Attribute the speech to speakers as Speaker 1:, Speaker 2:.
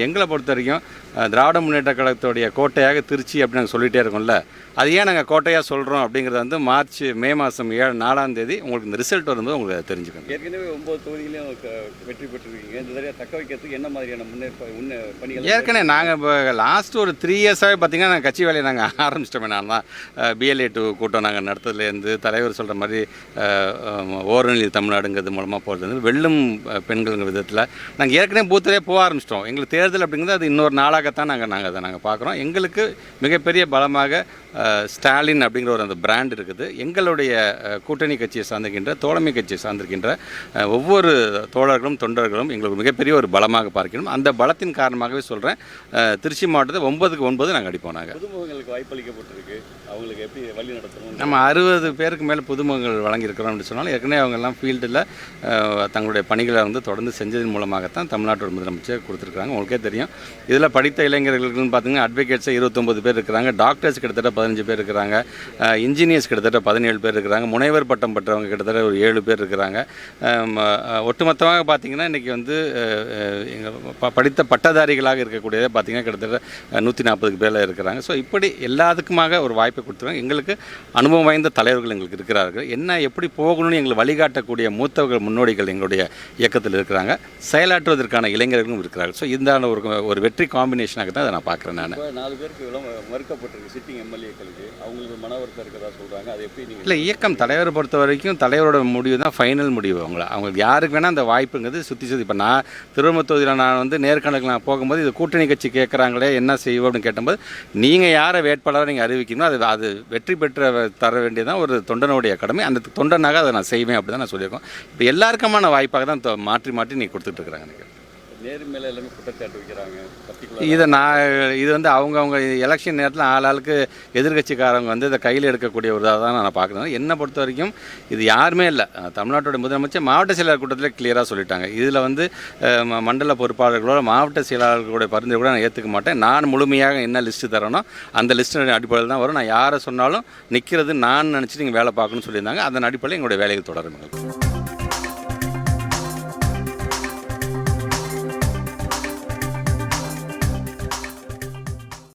Speaker 1: எங்களை பொறுத்த வரைக்கும் திராவிட முன்னேற்ற கழகத்துடைய கோட்டையாக திருச்சி அப்படின்னு நாங்கள் சொல்லிகிட்டே இருக்கோம்ல, அது ஏன் நாங்கள் கோட்டையாக சொல்கிறோம் அப்படிங்கிறது வந்து மே மாதம் 4ஆம் தேதி உங்களுக்கு இந்த ரிசல்ட் வரும்போது உங்களுக்கு தெரிஞ்சுக்கணும்.
Speaker 2: ஏற்கனவே 9 தொகுதியிலையும் வெற்றி பெற்றிருக்கீங்க. இந்த தடவை தக்க வைக்கிறதுக்கு என்ன மாதிரியான பணிகள்?
Speaker 1: ஏற்கனவே நாங்கள் இப்போ லாஸ்ட் ஒரு 3 இயர்ஸாகவே பார்த்தீங்கன்னா நாங்கள் கட்சி வேலையை நாங்கள் ஆரம்பிச்சிட்டோமே. நான் தான் BLA 2 கூட்டம் நாங்கள் நடத்துறதுலேருந்து தலைவர் சொல்கிற மாதிரி ஓரநிலை தமிழ்நாடுங்கிறது மூலமாக போகிறது வெள்ளும் பெண்கள் விதத்தில் நாங்கள் ஏற்கனவே பூத்திலே போக ஆரம்பிச்சிட்டோம். எங்களுக்கு தேர்தல் அப்படிங்கிறது அது இன்னொரு நாளாகத்தான் நாங்கள் பார்க்குறோம். எங்களுக்கு மிகப்பெரிய பலமாக ஸ்டாலின் அப்படிங்கிற ஒரு அந்த பிராண்ட் இருக்குது. எங்களுடைய கூட்டணி கட்சியை சார்ந்திருக்கின்ற தோழமை கட்சியை சார்ந்திருக்கின்ற ஒவ்வொரு தோழர்களும் தொண்டர்களும் எங்களுக்கு மிகப்பெரிய ஒரு பலமாக பார்க்கணும். அந்த பலத்தின் காரணமாகவே சொல்கிறேன், திருச்சி மாவட்டத்தை 9க்கு 9 நாங்கள் அடிப்போம். நாங்கள்
Speaker 2: புதுமுகங்களுக்கு வாய்ப்பளிக்கப்பட்டிருக்கு. அவங்களுக்கு எப்படி வழி நடத்தணும்?
Speaker 1: நம்ம 60 பேருக்கு மேலே புதுமுகங்கள் வழங்கியிருக்கிறோம் அப்படின்னு சொன்னாலும் ஏற்கனவே அவங்கெல்லாம் ஃபீல்டில் தங்களுடைய பணிகளை வந்து தொடர்ந்து செஞ்சதன் மூலமாகத்தான் தமிழ்நாட்டோட முதலமைச்சர் கொடுத்துருக்காங்க. உங்களுக்கே தெரியும், இதில் படித்த இளைஞர்களுக்குன்னு பார்த்தீங்கன்னா அட்வொகேட்ஸை 29 பேர் இருக்கிறாங்க, டாக்டர்ஸ் கிட்டத்தட்ட 15 பேர் இருக்கிறாங்க, இன்ஜினியர்ஸ் கிட்டத்தட்ட 17 பேர் இருக்கிறாங்க, முனைவர் பட்டம் பெற்றவங்க கிட்டத்தட்ட ஒரு 7 பேர் இருக்கிறாங்க. ஒட்டுமொத்தமாக பார்த்திங்கன்னா இன்றைக்கி வந்து படித்த பட்டதாரிகளாக இருக்கக்கூடியதை பார்த்திங்கன்னா கிட்டத்தட்ட 140 பேரில் இருக்கிறாங்க. ஸோ இப்படி எல்லாத்துக்குமாக ஒரு வாய்ப்பை கொடுத்துருவாங்க. எங்களுக்கு அனுபவம் வாய்ந்த தலைவர்கள் எங்களுக்கு இருக்கிறார்கள். என்ன எப்படி போகணும்னு எங்களுக்கு வழிகாட்டக்கூடிய மூத்தவர்கள் முன்னோடிகள் எங்களுடைய இயக்கத்தில் இருக்கிறாங்க. செயலாற்றுவதற்கான இளைஞர்களும் இருக்கிறார்கள். ஸோ இந்த ஒரு வெற்றி காம்பினேஷனாக தான் அதை நான் பார்க்குறேன். நான்
Speaker 2: 4 பேருக்கு மறுக்கப்பட்டிருக்கு சிட்டிங் எம்எல்ஏக்களுக்கு. அவங்களுக்கு மன வருத்தம் இருக்கிறதா சொல்கிறாங்க. அது எப்படி நீங்கள்?
Speaker 1: இல்லை, இயக்கம் தலைவரை பொறுத்த வரைக்கும் தலைவரோட முடிவு தான் ஃபைனல் முடிவு. அவங்களுக்கு யாருக்கு வேணால் அந்த வாய்ப்புங்கிறது சுற்றி இப்போ நான் திருவண்ணாமலை தொகுதியில் நான் வந்து நேர்காணலுக்கு நான் போகும்போது இது கூட்டணி கட்சி கேட்குறாங்களே என்ன செய்வோம் அப்படின்னு கேட்டபோது நீங்கள் யாரை வேட்பாளராக நீங்கள் அறிவிக்கணும், அது வெற்றி பெற்ற தர வேண்டியதான் ஒரு தொண்டனுடைய கடமை. அந்த தொண்டனாக அதை நான் செய்வேன் அப்படி தான் நான் சொல்லியிருக்கோம். இப்போ எல்லாருக்குமான வாய்ப்பாக தான் மாற்றி நீ கொடுத்துட்ருக்குறாங்க. எனக்கு
Speaker 2: நேரு மேலே எல்லாமே குற்றச்சாட்டு வைக்கிறாங்க.
Speaker 1: இது வந்து அவங்க எலெக்ஷன் நேரத்தில் ஆளாளுக்கு எதிர்கட்சிக்காரங்க வந்து இதை கையில் எடுக்கக்கூடிய ஒரு இதாக தான் நான் பார்க்குறேன். என்னை பொறுத்த வரைக்கும் இது யாருமே இல்லை. தமிழ்நாட்டோட முதலமைச்சர் மாவட்ட செயலாளர் கூட்டத்தில் கிளியராக சொல்லிட்டாங்க. இதில் வந்து மண்டல பொறுப்பாளர்களோட மாவட்ட செயலாளர்களுடைய பரிந்துரை கூட நான் ஏற்றுக்க மாட்டேன். நான் முழுமையாக என்ன லிஸ்ட்டு தரேனோ அந்த லிஸ்ட்டு அடிப்படையில் தான் வரும். நான் யாரை சொன்னாலும் நிற்கிறது நான் நினச்சி நீங்கள் வேலை பார்க்கணும்னு சொல்லியிருந்தாங்க. அதன் அடிப்படையில் எங்களுடைய வேலைகள் தொடரும்.